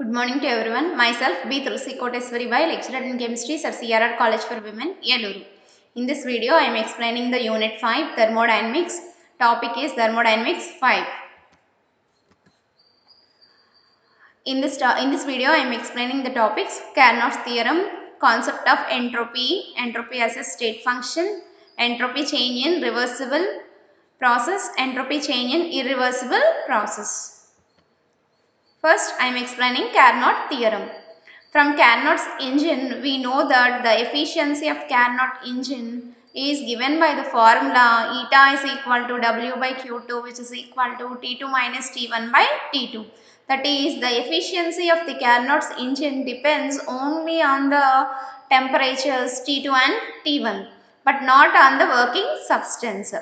Good morning to everyone. Myself B. Tulsi Koteswari Bai, lecturer in chemistry at CRR College for Women, Yeluru. In this video, I am explaining the Unit 5 Thermodynamics. Topic is Thermodynamics 5. In this video, I am explaining the topics Carnot's theorem, concept of entropy as a state function, entropy change in reversible process, entropy change in irreversible process. First, I am explaining Carnot theorem. From Carnot's engine, we know that the efficiency of Carnot engine is given by the formula eta is equal to W by Q2, which is equal to T2 minus T1 by T2. That is, the efficiency of the Carnot's engine depends only on the temperatures T2 and T1, but not on the working substance.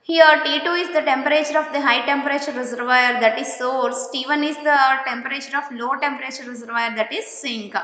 Here T2 is the temperature of the high temperature reservoir, that is source. T1 is the temperature of low temperature reservoir, that is sink.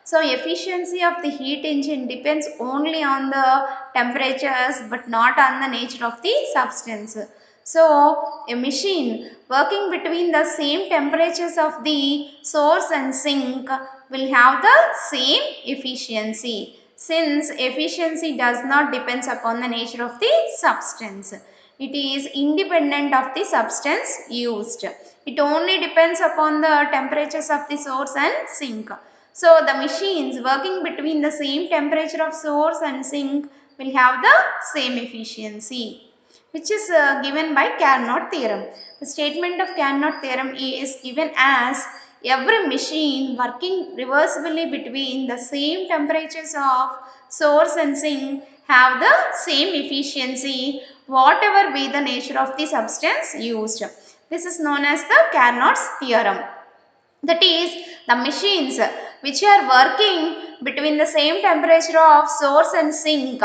So efficiency of the heat engine depends only on the temperatures but not on the nature of the substance. So a machine working between the same temperatures of the source and sink will have the same efficiency, since efficiency does not depend upon the nature of the substance. It is independent of the substance used. It only depends upon the temperatures of the source and sink. So the machines working between the same temperature of source and sink will have the same efficiency, which is given by Carnot theorem. The statement of Carnot theorem is given as every machine working reversibly between the same temperatures of source and sink have the same efficiency whatever be the nature of the substance used. This is known as the Carnot's theorem. That is, the machines which are working between the same temperature of source and sink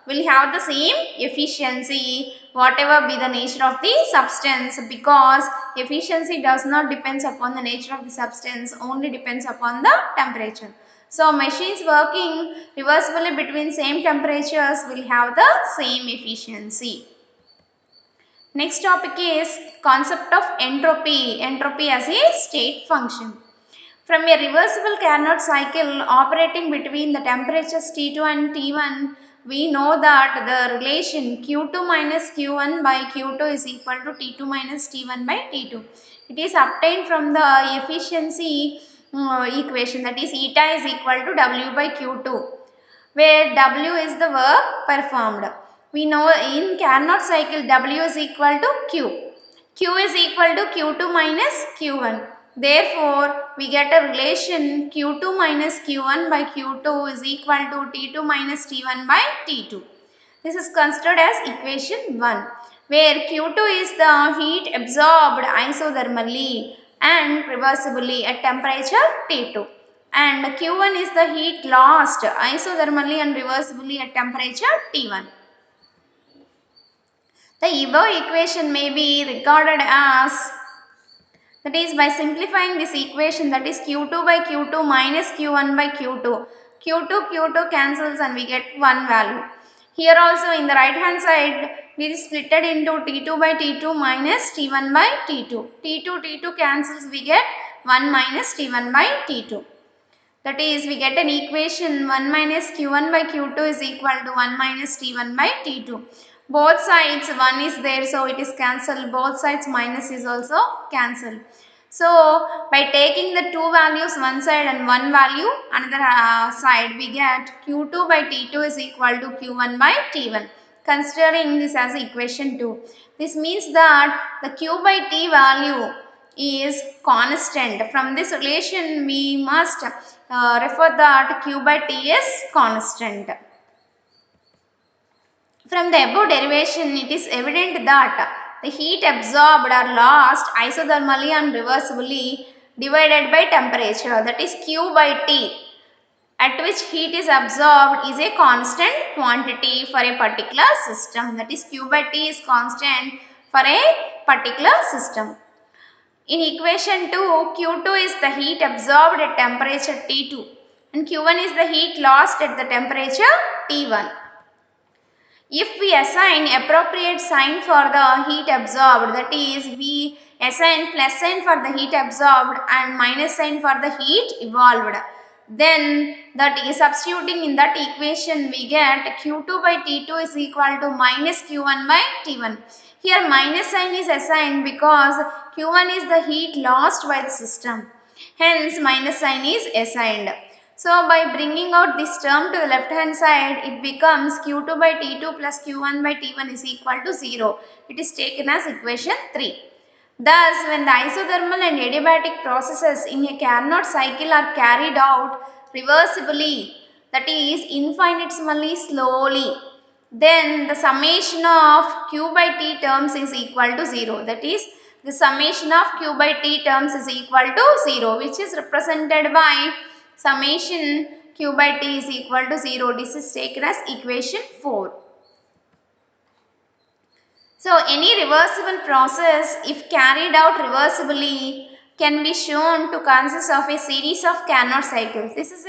will have the same efficiency whatever be the nature of the substance, because efficiency does not depend upon the nature of the substance, only depends upon the temperature. So machines working reversibly between same temperatures will have the same efficiency. Next topic is concept of entropy as a state function. From a reversible Carnot cycle operating between the temperatures T2 and T1, we know that the relation Q2 minus Q1 by Q2 is equal to T2 minus T1 by T2. It is obtained from the efficiency equation, that is eta is equal to W by Q2, where W is the work performed. We know in Carnot cycle W is equal to Q. Q is equal to Q2 minus Q1. Therefore, we get a relation Q2 minus Q1 by Q2 is equal to T2 minus T1 by T2. This is considered as equation 1, where Q2 is the heat absorbed isothermally and reversibly at temperature T2, and Q1 is the heat lost isothermally and reversibly at temperature T1. The above equation may be regarded as, that is, by simplifying this equation, that is Q2 by Q2 minus Q1 by Q2. Q2 cancels and we get one value. Here also in the right hand side, it is split into T2 by T2 minus T1 by T2. T2 cancels, we get 1 minus T1 by T2. That is, we get an equation 1 minus Q1 by Q2 is equal to 1 minus T1 by T2. Both sides 1 is there, so it is cancelled. Both sides minus is also cancelled. So, by taking the two values one side and one value another side, we get Q2 by T2 is equal to Q1 by T1. Considering this as equation 2. This means that the Q by T value is constant. From this relation, we must refer that Q by T is constant. From the above derivation, it is evident that the heat absorbed or lost isothermally and reversibly divided by temperature, that is Q by T, at which heat is absorbed, is a constant quantity for a particular system. That is Q by T is constant for a particular system. In equation 2, Q2 is the heat absorbed at temperature T2 and Q1 is the heat lost at the temperature T1. If we assign appropriate sign for the heat absorbed, that is we assign plus sign for the heat absorbed and minus sign for the heat evolved, then that is substituting in that equation we get Q2 by T2 is equal to minus Q1 by T1. Here minus sign is assigned because Q1 is the heat lost by the system. Hence minus sign is assigned. So by bringing out this term to the left hand side, it becomes Q2 by T2 plus Q1 by T1 is equal to 0. It is taken as equation 3. Thus, when the isothermal and adiabatic processes in a Carnot cycle are carried out reversibly, that is infinitesimally slowly, then the summation of Q by T terms is equal to 0. That is, the summation of Q by T terms is equal to 0, which is represented by summation Q by T is equal to 0. This is taken as equation 4. So, any reversible process, if carried out reversibly, can be shown to consist of a series of Carnot cycles. This is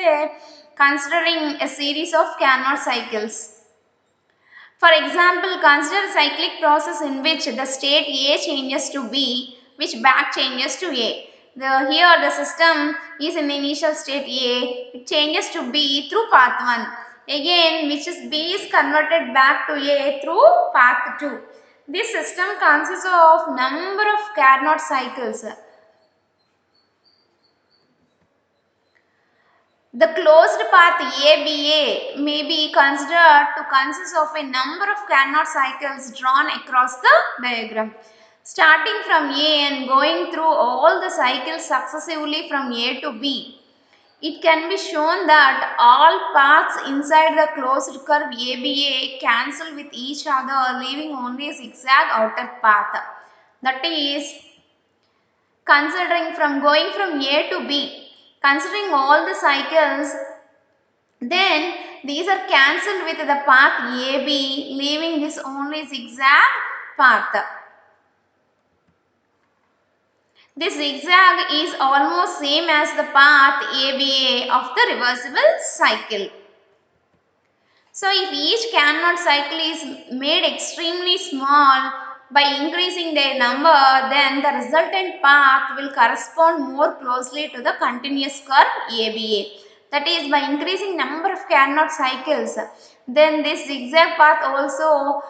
considering a series of Carnot cycles. For example, consider a cyclic process in which the state A changes to B, which back changes to A. Here the system is in the initial state A, it changes to B through path 1. Again, which is B is converted back to A through path 2. This system consists of number of Carnot cycles. The closed path ABA may be considered to consist of a number of Carnot cycles drawn across the diagram. Starting from A and going through all the cycles successively from A to B, it can be shown that all paths inside the closed curve ABA cancel with each other, leaving only a zigzag outer path. That is, considering from going from A to B, considering all the cycles, then these are cancelled with the path AB, leaving this only zigzag path. This zigzag is almost same as the path ABA of the reversible cycle. So if each Carnot cycle is made extremely small by increasing their number, then the resultant path will correspond more closely to the continuous curve ABA. That is, by increasing number of Carnot cycles, then this zigzag path also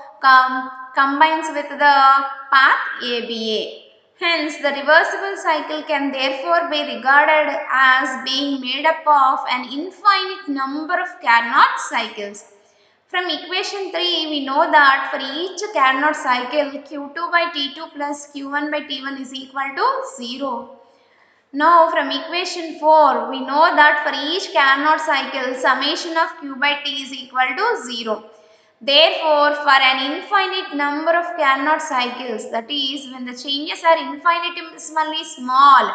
combines with the path ABA. Hence, the reversible cycle can therefore be regarded as being made up of an infinite number of Carnot cycles. From equation 3, we know that for each Carnot cycle, Q2 by T2 plus Q1 by T1 is equal to 0. Now, from equation 4, we know that for each Carnot cycle, summation of Q by T is equal to 0. Therefore, for an infinite number of Carnot cycles, that is, when the changes are infinitesimally small,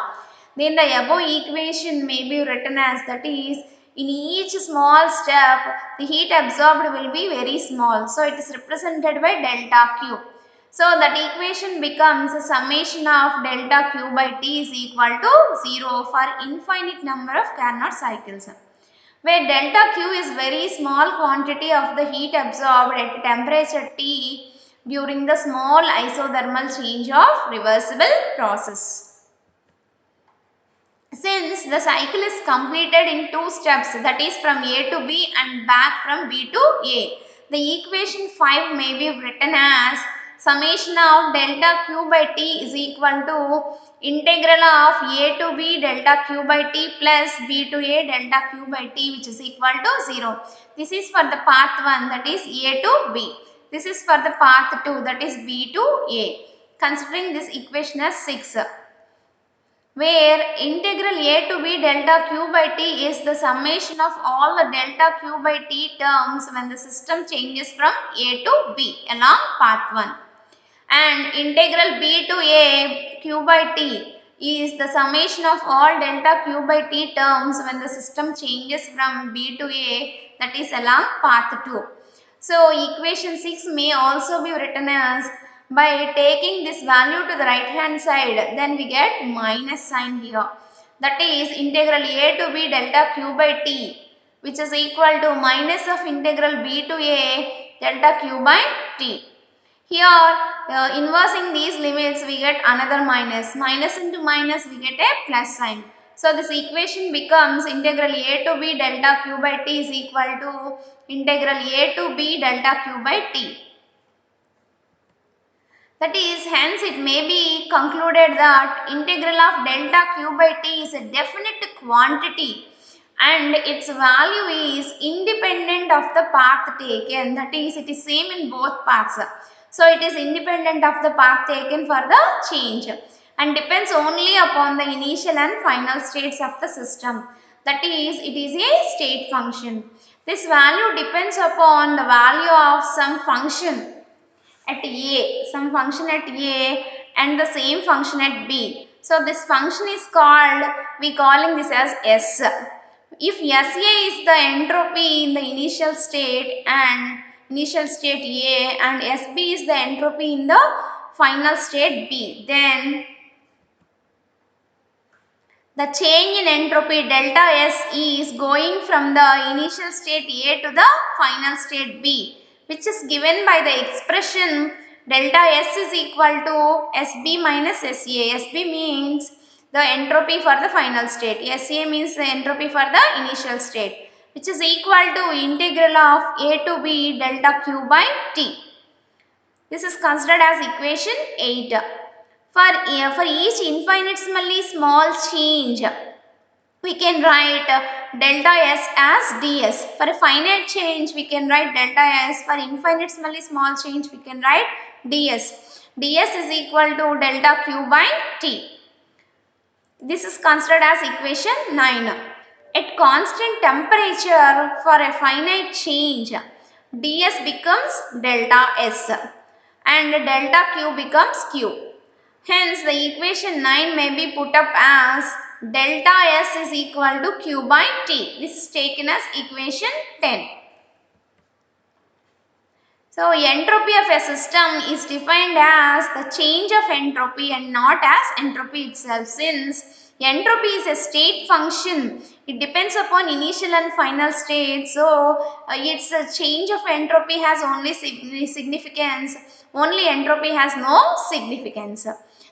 then the above equation may be written as, that is, in each small step, the heat absorbed will be very small. So, it is represented by delta Q. So, that equation becomes a summation of delta Q by T is equal to 0 for infinite number of Carnot cycles, where delta Q is very small quantity of the heat absorbed at temperature T during the small isothermal change of reversible process. Since the cycle is completed in two steps, that is from A to B and back from B to A, the equation 5 may be written as summation of delta Q by T is equal to integral of A to B delta Q by T plus B to A delta Q by T, which is equal to 0. This is for the path 1, that is A to B. This is for the path 2, that is B to A. Considering this equation as 6, where integral A to B delta Q by T is the summation of all the delta Q by T terms when the system changes from A to B along path 1. And integral B to A Q by T is the summation of all delta Q by T terms when the system changes from B to A, that is along path 2. So, equation 6 may also be written as, by taking this value to the right hand side, then we get minus sign here. That is integral A to B delta Q by T, which is equal to minus of integral B to A delta Q by T. Here inversing these limits we get another minus. Minus into minus we get a plus sign. So this equation becomes integral A to B delta Q by T is equal to integral A to B delta Q by T. That is, hence it may be concluded that integral of delta Q by T is a definite quantity and its value is independent of the path taken. That is, it is same in both paths. So it is independent of the path taken for the change and depends only upon the initial and final states of the system. That is, it is a state function. This value depends upon the value of some function at A, some function at A and the same function at B. So this function is called, we calling this as S. If SA is the entropy in the initial state and initial state A and SB is the entropy in the final state B, then the change in entropy delta S is going from the initial state A to the final state B, which is given by the expression delta S is equal to SB minus SA. SB means the entropy for the final state. SA means the entropy for the initial state, which is equal to integral of A to B delta Q by T. This is considered as equation 8. For each infinitesimally small change, we can write delta S as ds. For a finite change, we can write delta S. For infinitesimally small change, we can write ds. ds is equal to delta Q by T. This is considered as equation 9. At constant temperature for a finite change, ds becomes delta S and delta Q becomes Q. Hence, the equation 9 may be put up as delta S is equal to Q by T. This is taken as equation 10. So, entropy of a system is defined as the change of entropy and not as entropy itself. Since entropy is a state function, it depends upon initial and final state. So, its change of entropy has only significance. Only entropy has no significance.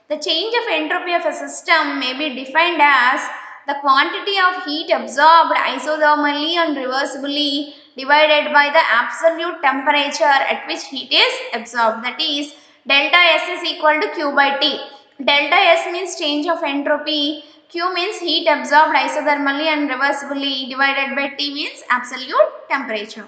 The change of entropy of a system may be defined as the quantity of heat absorbed isothermally and reversibly divided by the absolute temperature at which heat is absorbed. That is, delta S is equal to Q by T. Delta S means change of entropy, Q means heat absorbed isothermally and reversibly divided by T means absolute temperature.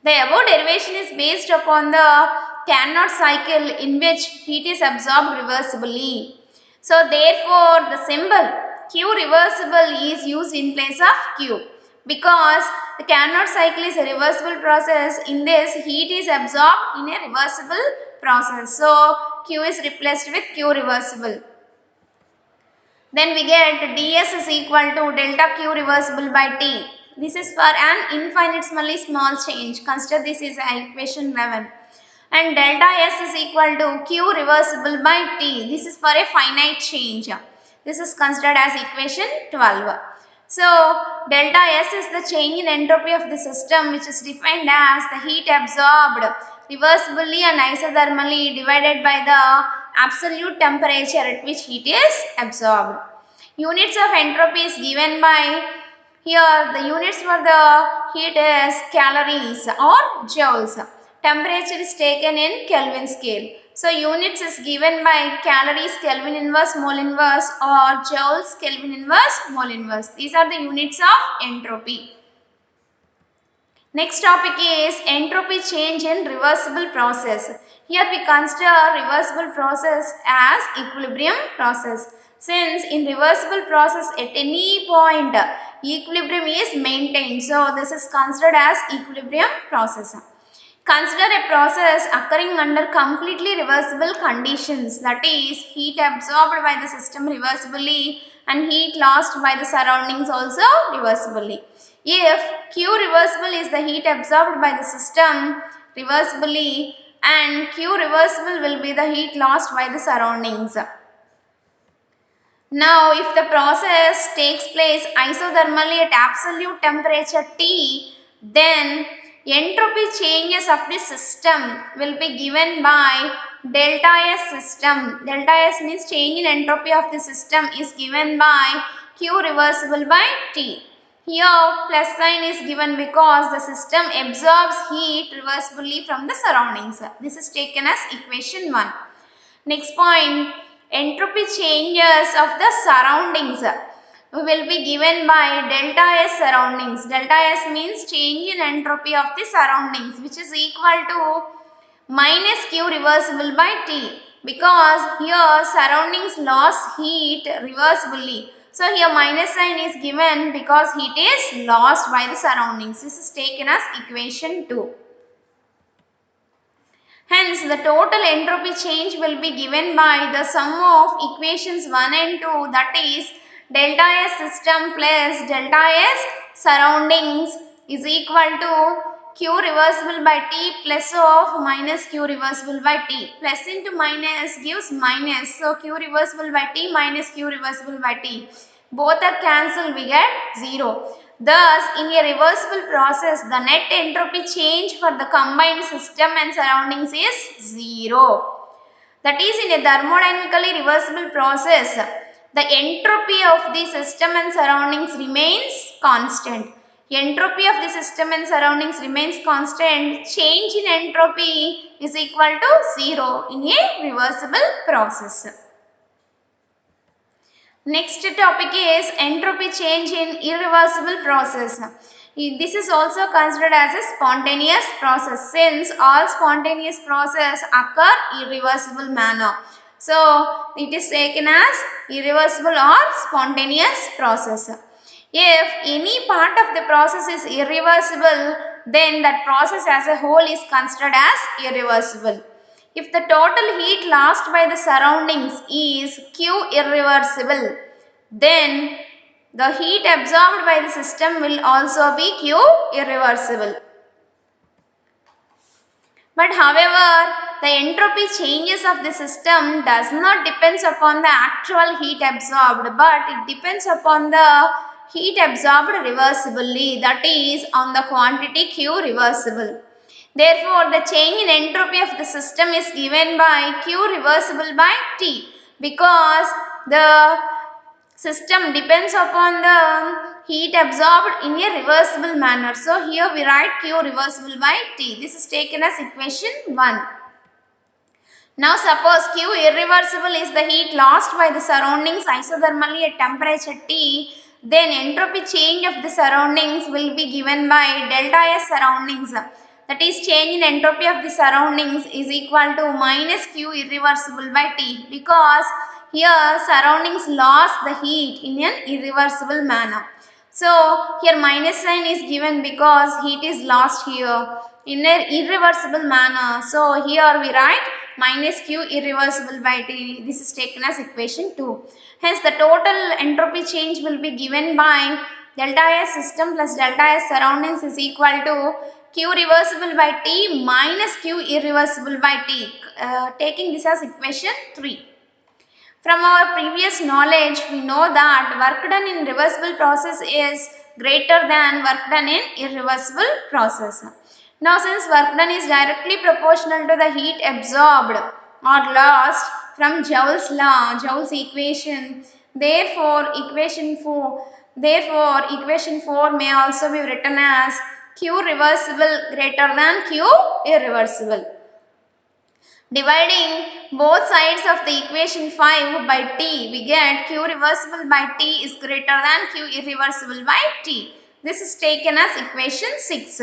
The above derivation is based upon the Carnot cycle in which heat is absorbed reversibly. So therefore the symbol Q reversible is used in place of Q because the Carnot cycle is a reversible process. In this, heat is absorbed in a reversible process. So Q is replaced with Q reversible. Then we get ds is equal to delta Q reversible by T. This is for an infinitesimally small change. Consider this is equation 11. And delta S is equal to Q reversible by T. This is for a finite change. This is considered as equation 12. So, delta S is the change in entropy of the system which is defined as the heat absorbed reversibly and isothermally divided by the absolute temperature at which heat is absorbed. Units of entropy is given by, here the units for the heat is calories or joules. Temperature is taken in Kelvin scale. So units is given by calories Kelvin inverse mole inverse or joules Kelvin inverse mole inverse. These are the units of entropy. Next topic is entropy change in reversible process. Here we consider reversible process as equilibrium process. Since in reversible process at any point equilibrium is maintained. So this is considered as equilibrium process. Consider a process occurring under completely reversible conditions, that is heat absorbed by the system reversibly and heat lost by the surroundings also reversibly. If Q reversible is the heat absorbed by the system reversibly and Q reversible will be the heat lost by the surroundings. Now, if the process takes place isothermally at absolute temperature T, then Entropy changes of the system will be given by delta S system. Delta S means change in entropy of the system is given by Q reversible by T. Here plus sign is given because the system absorbs heat reversibly from the surroundings. This is taken as equation 1. Next point, entropy changes of the surroundings will be given by delta S surroundings. Delta S means change in entropy of the surroundings, which is equal to minus Q reversible by T, because here surroundings lost heat reversibly. So here minus sign is given because heat is lost by the surroundings. This is taken as equation 2. Hence, the total entropy change will be given by the sum of equations 1 and 2, that is delta S system plus delta S surroundings is equal to Q reversible by T plus of minus Q reversible by T. Plus into minus gives minus. So, Q reversible by T minus Q reversible by T. Both are cancelled, we get 0. Thus, in a reversible process, the net entropy change for the combined system and surroundings is 0. That is, in a thermodynamically reversible process, the entropy of the system and surroundings remains constant. Entropy of the system and surroundings remains constant. Change in entropy is equal to 0 in a reversible process. Next topic is entropy change in irreversible process. This is also considered as a spontaneous process, since all spontaneous process occur irreversible manner. So, it is taken as irreversible or spontaneous process. If any part of the process is irreversible, then that process as a whole is considered as irreversible. If the total heat lost by the surroundings is Q irreversible, then the heat absorbed by the system will also be Q irreversible. But however, the entropy changes of the system does not depends upon the actual heat absorbed, but it depends upon the heat absorbed reversibly, that is on the quantity Q reversible. Therefore, the change in entropy of the system is given by Q reversible by T, because the system depends upon the heat absorbed in a reversible manner. So, here we write Q reversible by T. This is taken as equation 1. Now, suppose Q irreversible is the heat lost by the surroundings isothermally at temperature T, then entropy change of the surroundings will be given by delta S surroundings. That is, change in entropy of the surroundings is equal to minus Q irreversible by T, because here surroundings lost the heat in an irreversible manner. So, here minus sign is given because heat is lost here in an irreversible manner. So, here we write minus Q irreversible by T. This is taken as equation 2. Hence, the total entropy change will be given by delta S system plus delta S surroundings is equal to Q reversible by T minus Q irreversible by T. Taking this as equation 3. From our previous knowledge, we know that work done in reversible process is greater than work done in irreversible process. Now, since work done is directly proportional to the heat absorbed or lost from Joule's law, Joule's equation, therefore equation 4 may also be written as Q reversible greater than Q irreversible. Dividing both sides of the equation 5 by T, we get Q reversible by T is greater than Q irreversible by T. This is taken as equation 6.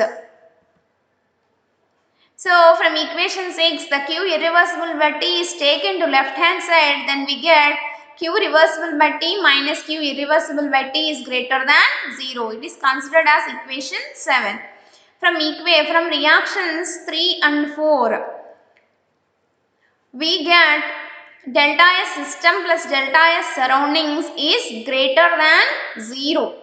So, from equation 6, the Q irreversible by T is taken to left hand side, then we get Q reversible by T minus Q irreversible by T is greater than 0. It is considered as equation 7. From reactions 3 and 4, we get delta S system plus delta S surroundings is greater than 0.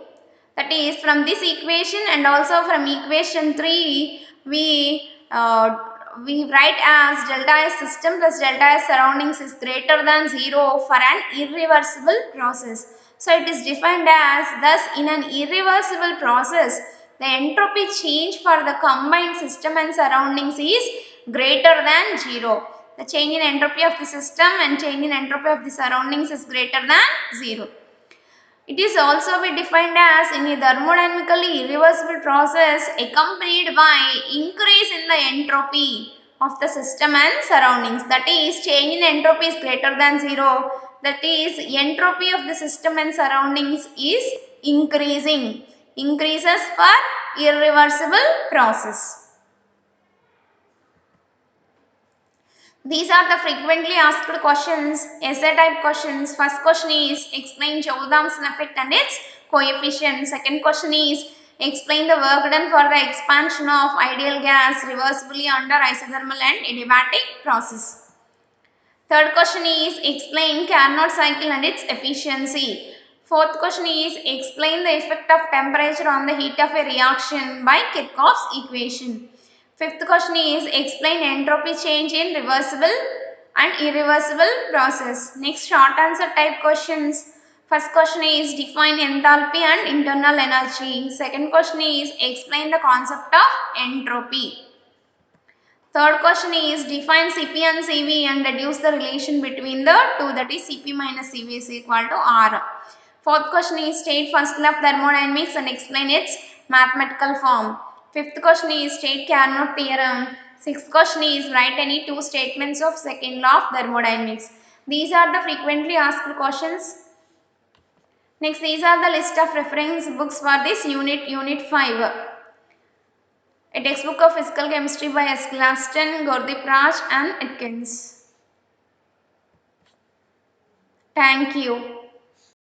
That is, from this equation and also from equation 3, we write as delta S system plus delta S surroundings is greater than 0 for an irreversible process. So, it is defined as, thus in an irreversible process, the entropy change for the combined system and surroundings is greater than 0. The change in entropy of the system and change in entropy of the surroundings is greater than 0. It is also be defined as in a thermodynamically irreversible process accompanied by increase in the entropy of the system and surroundings. That is, change in entropy is greater than 0. That is, entropy of the system and surroundings is increasing. Increases for irreversible process. These are the frequently asked questions, essay type questions. First question is explain Joule-Thomson effect and its coefficient. Second question is explain the work done for the expansion of ideal gas reversibly under isothermal and adiabatic process. Third question is explain Carnot cycle and its efficiency. Fourth question is explain the effect of temperature on the heat of a reaction by Kirchhoff's equation. Fifth question is explain entropy change in reversible and irreversible process. Next short answer type questions. First question is define enthalpy and internal energy. Second question is explain the concept of entropy. Third question is define Cp and Cv and deduce the relation between the two, that is Cp minus Cv is equal to R. Fourth question is state first law of thermodynamics and explain its mathematical form. Fifth question is state Carnot theorem. Sixth question is write any two statements of second law of thermodynamics. These are the frequently asked questions. Next, these are the list of reference books for this unit 5. A textbook of physical chemistry by S. Glaston, Gurdeep Raj and Atkins. Thank you.